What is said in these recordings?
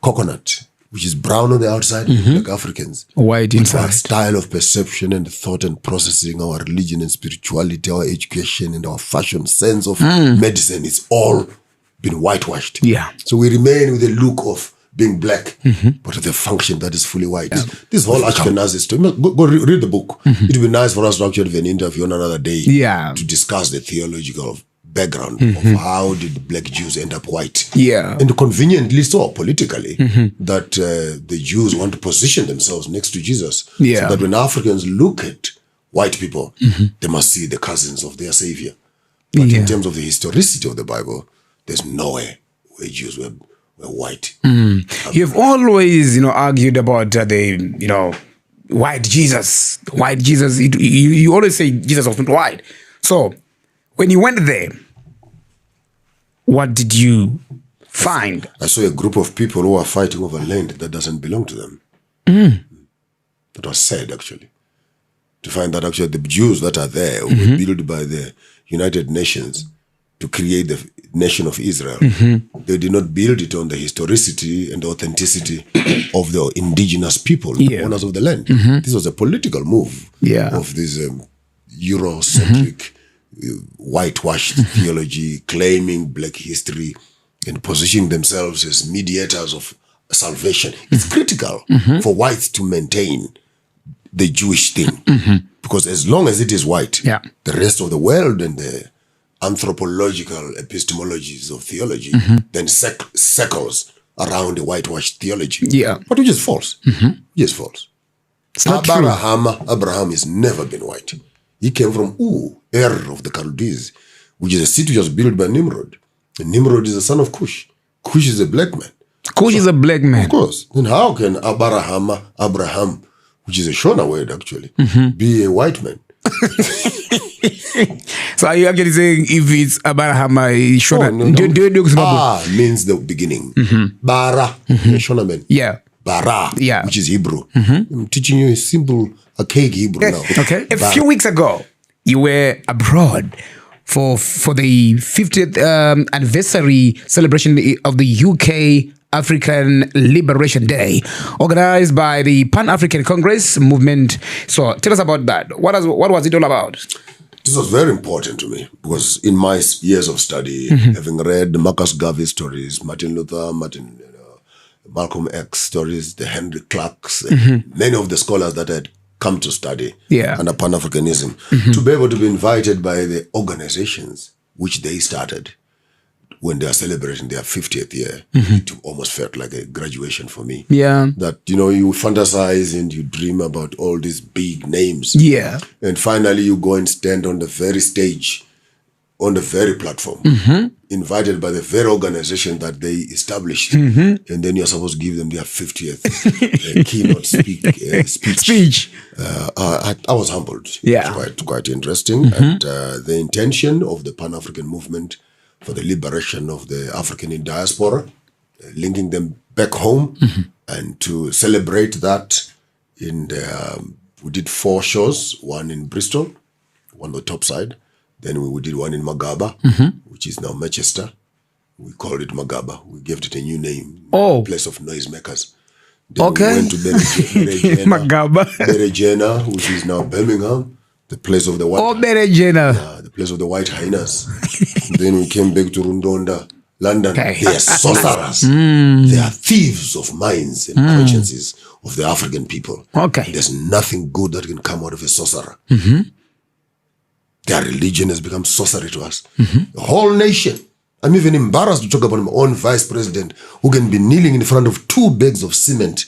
coconut, which is brown on the outside, like Africans. White inside. Our style of perception and thought and processing, our religion and spirituality, our education and our fashion sense of medicine, it's all been whitewashed. Yeah. So we remain with the look of being black, but with a function that is fully white. This whole Ashkenazi story, go read the book. It would be nice for us to actually have an interview on another day to discuss the theological background of how did black Jews end up white. And conveniently so, politically, that the Jews want to position themselves next to Jesus. So that when Africans look at white people, they must see the cousins of their savior. But in terms of the historicity of the Bible, there's nowhere where Jews were white. You've always, argued about the, white Jesus. White Jesus. You always say Jesus was not white. So when you went there, what did you find? I saw a group of people who are fighting over land that doesn't belong to them. That was sad, actually. To find that actually the Jews that are there were built by the United Nations to create the nation of Israel. They did not build it on the historicity and the authenticity of the indigenous people, the owners of the land. This was a political move of this Eurocentric, whitewashed theology, claiming black history and positioning themselves as mediators of salvation. It's critical for whites to maintain the Jewish thing. Because as long as it is white, the rest of the world and the anthropological epistemologies of theology then circles around the whitewashed theology. But which is false. Which is false. It's not Abraham has never been white. He came from Ur of the Chaldees, which is a city which was built by Nimrod. And Nimrod is the son of Cush. Cush is a black man. Cush is a black man. Of course. Then how can Abraham, which is a Shona word actually, be a white man? So are you actually saying if it's Abraham, Shona? No. Means the beginning. Bara, Shona man. Bara, which is Hebrew. I'm teaching you a simple, archaic Hebrew now. Okay. A few weeks ago, you were abroad for the 50th anniversary celebration of the UK African Liberation Day, organized by the Pan-African Congress movement. So tell us about that. What was it all about? This was very important to me because in my years of study, having read Marcus Garvey stories, Martin Luther, Malcolm X stories, the Henry Clarks, many of the scholars that had come to study under Pan-Africanism, to be able to be invited by the organizations which they started when they are celebrating their 50th year, it almost felt like a graduation for me. That, you fantasize and you dream about all these big names. And finally you go and stand on the very stage, on the very platform, invited by the very organization that they established. And then you're supposed to give them their 50th keynote speech. I was humbled. It was quite interesting. And the intention of the Pan-African movement for the liberation of the African in diaspora, linking them back home, and to celebrate that we did 4 shows, one in Bristol, one on the top side. Then we did one in Magaba, which is now Manchester. We called it Magaba. We gave it a new name, place of noisemakers. Then we went to Berejena, which is now Birmingham, the place of the white. The place of the white hyenas. Then we came back to Rundonda, London. They are sorcerers. They are thieves of minds and consciences of the African people. There's nothing good that can come out of a sorcerer. Their religion has become sorcery to us. The whole nation. I'm even embarrassed to talk about my own vice president who can be kneeling in front of 2 bags of cement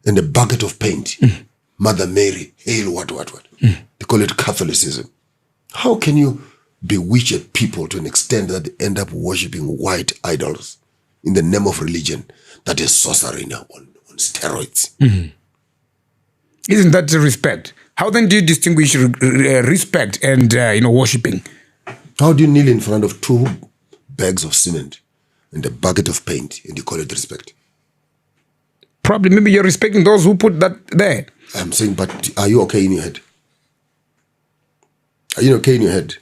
and a bucket of paint. Mother Mary, hail what. They call it Catholicism. How can you bewitch a people to an extent that they end up worshipping white idols in the name of religion? That is sorcery now on steroids. Isn't that respect? How then do you distinguish respect and worshipping? How do you kneel in front of 2 bags of cement and a bucket of paint and you call it respect? Probably, maybe you're respecting those who put that there. I'm saying, but are you okay in your head? Are you okay in your head?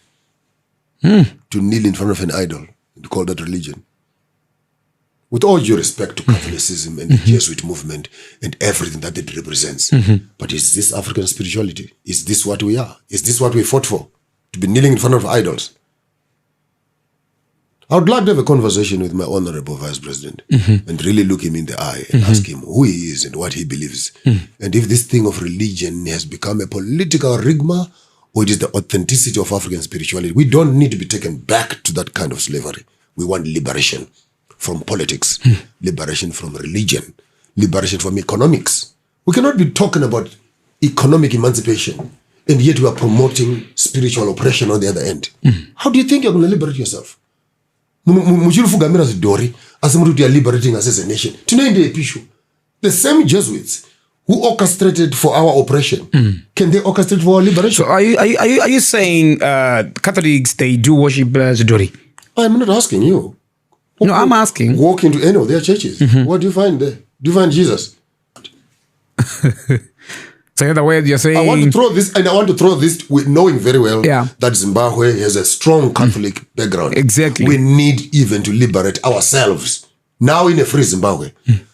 To kneel in front of an idol and call that religion? with all due respect to Catholicism and the Jesuit movement and everything that it represents. But is this African spirituality? Is this what we are? Is this what we fought for? To be kneeling in front of idols? I would like to have a conversation with my honorable vice president and really look him in the eye and ask him who he is and what he believes. And if this thing of religion has become a political rigma or it is the authenticity of African spirituality. We don't need to be taken back to that kind of slavery. We want liberation from politics, liberation from religion, liberation from economics. We cannot be talking about economic emancipation and yet we are promoting spiritual oppression on the other end. How do you think you're going to liberate yourself? As we are liberating us as a nation. The same Jesuits who orchestrated for our oppression, can they orchestrate for our liberation? So are you saying Catholics, they do worship Zidori? I'm not asking you. No, I'm asking. Walk into any of their churches. What do you find there? Do you find Jesus? So in other words, you're saying... I want to throw this, and I want to throw this with knowing very well that Zimbabwe has a strong Catholic background. Exactly. We need even to liberate ourselves, now in a free Zimbabwe,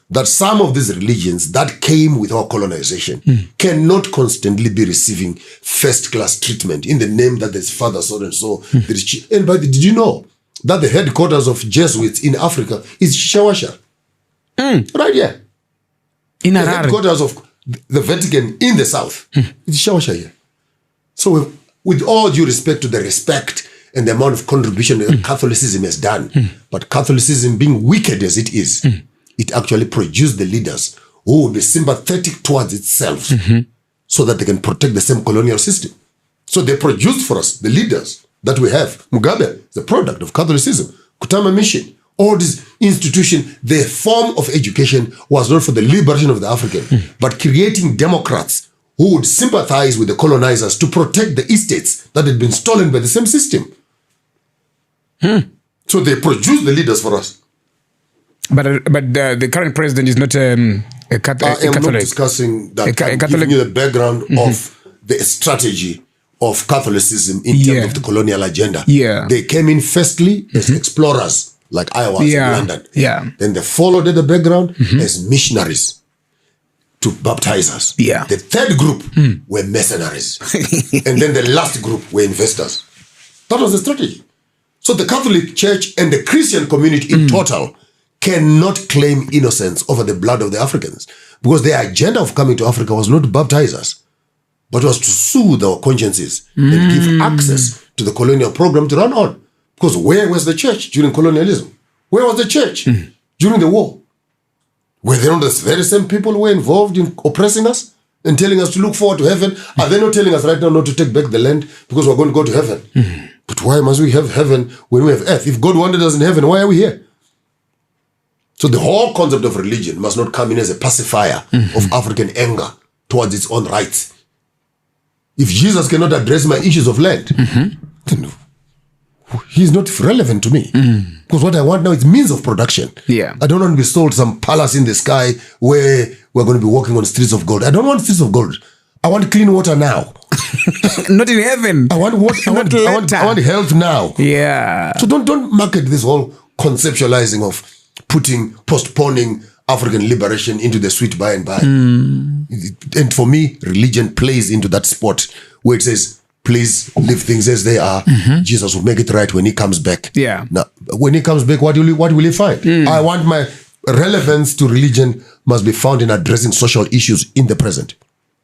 that some of these religions that came with our colonization cannot constantly be receiving first-class treatment in the name that there's Father so and so. And but did you know that the headquarters of Jesuits in Africa is Shawasha? Right here. In the Harare. Headquarters of the Vatican in the south. It's Shawasha here. So with all due respect to the respect and the amount of contribution that Catholicism has done, but Catholicism being wicked as it is, it actually produced the leaders who will be sympathetic towards itself so that they can protect the same colonial system. So they produced for us the leaders that we have. Mugabe, the product of Catholicism. Kutama Mission, all these institutions, the form of education was not for the liberation of the African, but creating democrats who would sympathize with the colonizers to protect the estates that had been stolen by the same system. So they produced the leaders for us. But the current president is not a Catholic. I am not discussing that. I'm giving you the background of the strategy of Catholicism in terms of the colonial agenda. They came in firstly as explorers, like I was in London. Then they followed in the background as missionaries to baptize us. The third group were mercenaries. And then the last group were investors. That was the strategy. So the Catholic Church and the Christian community in total cannot claim innocence over the blood of the Africans, because their agenda of coming to Africa was not to baptize us, but was to soothe our consciences and give access to the colonial program to run on. Because where was the church during colonialism? Where was the church during the war? Were they not the very same people who were involved in oppressing us and telling us to look forward to heaven? Are they not telling us right now not to take back the land because we're going to go to heaven? But why must we have heaven when we have earth? If God wanted us in heaven, why are we here? So the whole concept of religion must not come in as a pacifier of African anger towards its own rights. If Jesus cannot address my issues of land, then he's not relevant to me. Because what I want now is means of production. I don't want to be sold some palace in the sky where we're going to be walking on streets of gold. I don't want streets of gold. I want clean water now. Not in heaven. I want water. I want health now. So don't market this whole conceptualizing of postponing African liberation into the sweet by and by. And for me, religion plays into that spot where it says, please leave things as they are. Jesus will make it right when he comes back. Now, when he comes back, what will he find? I want my relevance to religion must be found in addressing social issues in the present.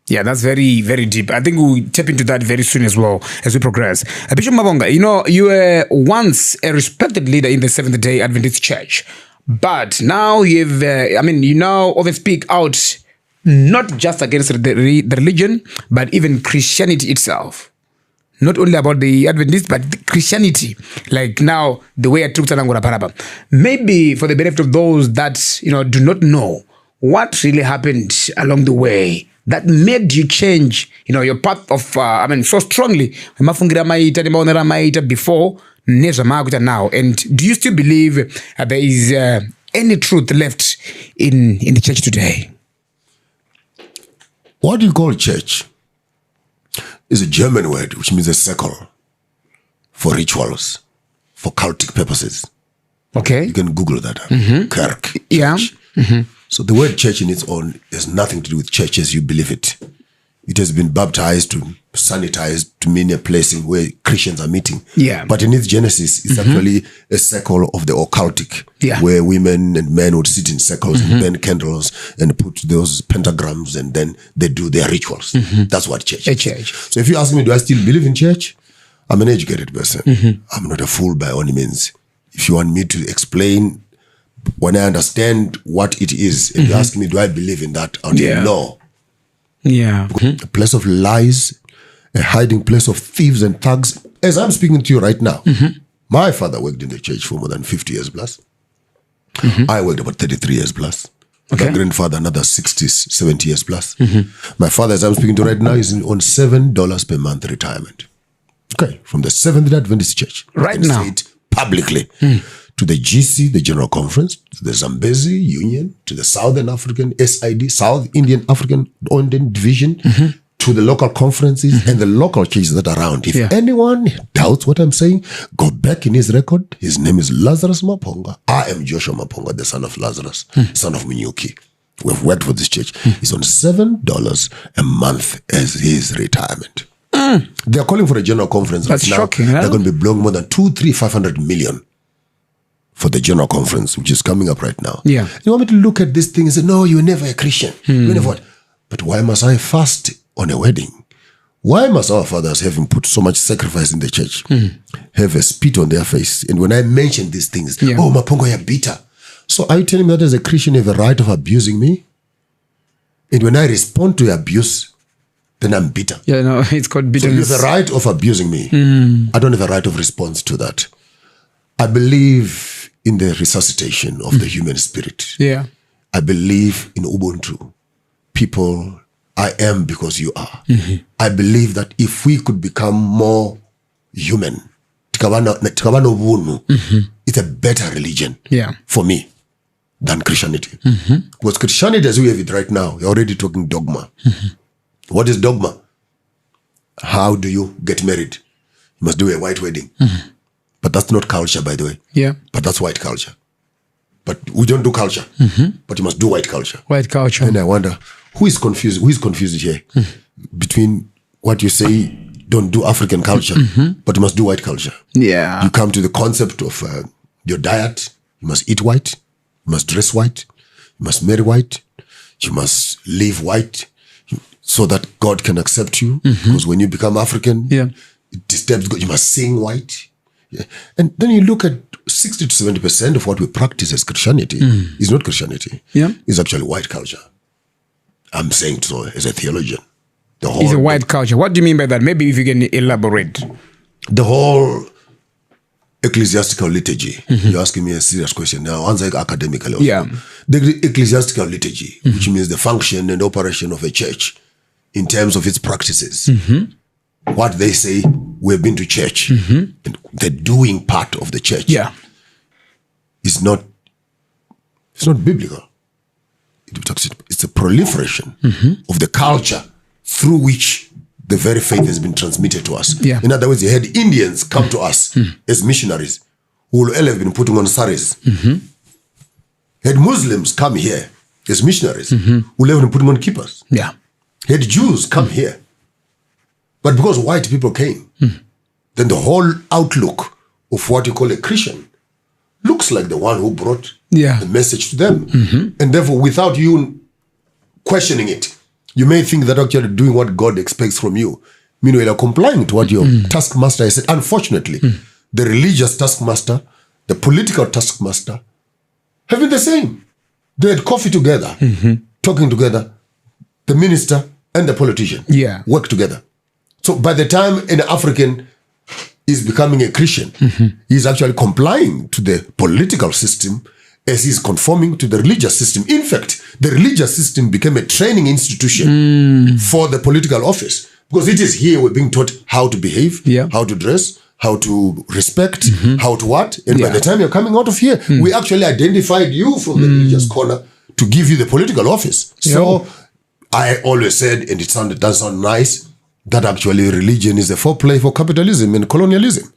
That's very, very deep. I think we'll tap into that very soon as well as we progress. Bishop Maponga, you were once a respected leader in the Seventh-day Adventist Church. But now you now often speak out not just against the religion, but even Christianity itself. Not only about the Adventists, but the Christianity. Like now, the way I took Tanangura Paraba. Maybe for the benefit of those that do not know what really happened along the way that made you change your path of so strongly before now. And do you still believe there is any truth left in the church today? What do you call church? Is a German word which means a circle for rituals, for cultic purposes. Okay. You can Google that. Kerk. Yeah. Church. So the word church in its own has nothing to do with church as you believe it. It has been baptized to sanitized to mean a place where Christians are meeting. Yeah. But in its genesis, it's actually a circle of the occultic, where women and men would sit in circles and burn candles and put those pentagrams, and then they do their rituals. That's what church is. Church. So if you ask me, do I still believe in church? I'm an educated person. I'm not a fool by any means. If you want me to explain, when I understand what it is, and you ask me, do I believe in that? I'll say no. Yeah. A place of lies, a hiding place of thieves and thugs. As I'm speaking to you right now, my father worked in the church for more than 50 years plus. I worked about 33 years plus. My grandfather, another 60, 70 years plus. My father, as I'm speaking to right now, is on $7 per month retirement. Okay, from the Seventh-day Adventist Church. Right now. Say it publicly. To the GC, the General Conference, to the Zambezi Union, to the Southern African SID, South Indian African Indian Division, to the local conferences and the local churches that are around. If anyone doubts what I'm saying, go back in his record. His name is Lazarus Maponga. I am Joshua Maponga, the son of Lazarus, son of Minyuki. We've worked for this church. He's on $7 a month as his retirement. They're calling for a general conference. That's right shocking. Now. Huh? They're going to be blowing more than 500 million for the general conference, which is coming up right now. Yeah. You want me to look at this thing and say, no, you're never a Christian. You're never what? But why must I fast on a wedding? Why must our fathers, having put so much sacrifice in the church, have a spit on their face? And when I mention these things, oh, Maponga, you're bitter. So are you telling me that as a Christian, you have a right of abusing me? And when I respond to your abuse, then I'm bitter. Yeah, no, it's called So bitterness. you have a right of abusing me. I don't have a right of response to that. I believe in the resuscitation of the human spirit. Yeah. I believe in Ubuntu. People, I am because you are. I believe that if we could become more human, it's a better religion for me than Christianity. Because Christianity, as we have it right now, you're already talking dogma. What is dogma? How do you get married? You must do a white wedding. But that's not culture, by the way. Yeah. But that's white culture. But we don't do culture. But you must do white culture. White culture. And I wonder, who is confused? Who is confused here? Between what you say, don't do African culture, but you must do white culture. Yeah. You come to the concept of your diet. You must eat white. You must dress white. You must marry white. You must live white so that God can accept you. Because when you become African, it disturbs God. You must sing white. Yeah. And then you look at 60 to 70% of what we practice as Christianity is not Christianity. It's actually white culture. I'm saying so as a theologian. It's a white culture. What do you mean by that? Maybe if you can elaborate. The whole ecclesiastical liturgy. You're asking me a serious question now. Answer it academically also. The ecclesiastical liturgy, which means the function and operation of a church in terms of its practices. What they say, we've been to church. And the doing part of the church is not, it's not biblical. It's a proliferation of the culture through which the very faith has been transmitted to us. In other words, you had Indians come to us as missionaries who will have been putting on saris. Had Muslims come here as missionaries who will have been putting on kippahs. Had Jews come here. But because white people came, then the whole outlook of what you call a Christian looks like the one who brought the message to them. And therefore, without you questioning it, you may think that actually doing what God expects from you, meanwhile, you're complying to what your taskmaster has said. Unfortunately, the religious taskmaster, the political taskmaster, have been the same. They had coffee together, talking together. The minister and the politician work together. So by the time an African is becoming a Christian, he's actually complying to the political system as he's conforming to the religious system. In fact, the religious system became a training institution for the political office. Because it is here we're being taught how to behave, how to dress, how to respect, how to what. And by the time you're coming out of here, we actually identified you from the religious corner to give you the political office. So I always said, and it does sound nice, that actually religion is a foreplay for capitalism and colonialism.